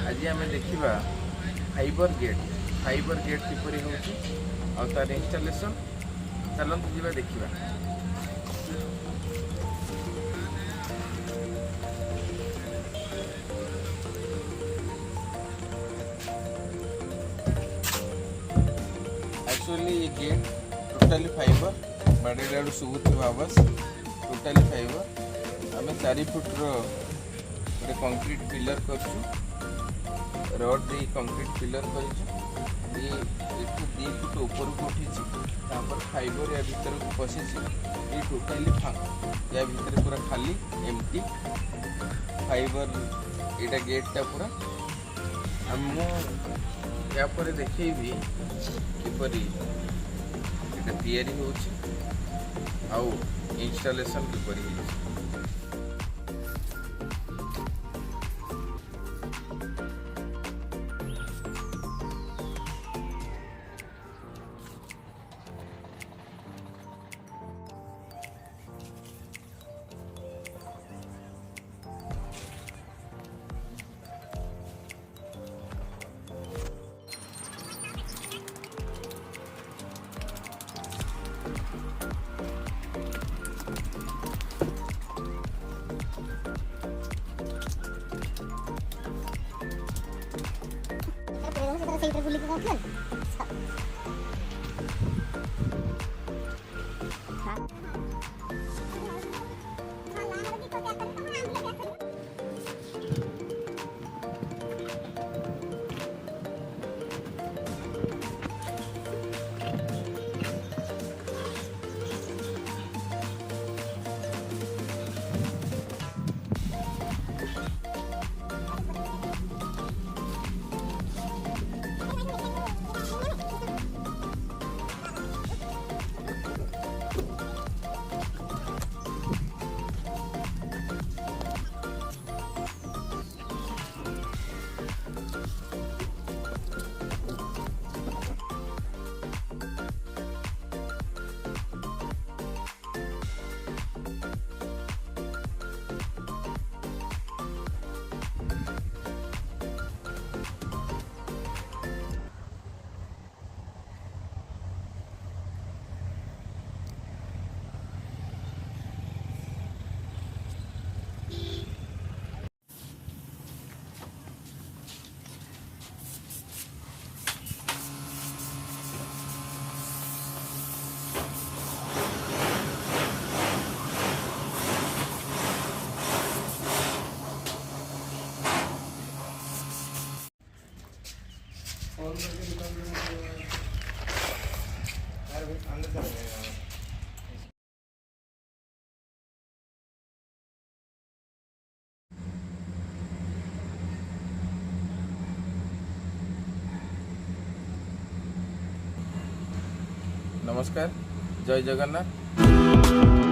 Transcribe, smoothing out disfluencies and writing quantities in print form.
आज आम देखा फाइबर गेट किपरि हो तार इंस्टॉलेशन चलते जीवा देखा। एक्चुअली ये गेट टोटाली फाइबर बाड़े शुभुव आवाज टोटाली फाइबर आम 4 फुट गोटे कंक्रीट पिलर कर रड दे कंक्रीट पिलर कर 2 फुट ऊपर को उठी फाइबर या भीतर को पशि ये टोटाली या भीतर पूरा खाली एमटी फाइबर यहाँ गेटा पूरा आम या देखेबी किपरि तैयारी हो इंस्टॉलेशन किपरि सेंटर बुली को कौन नमस्कार जय जगन्नाथ।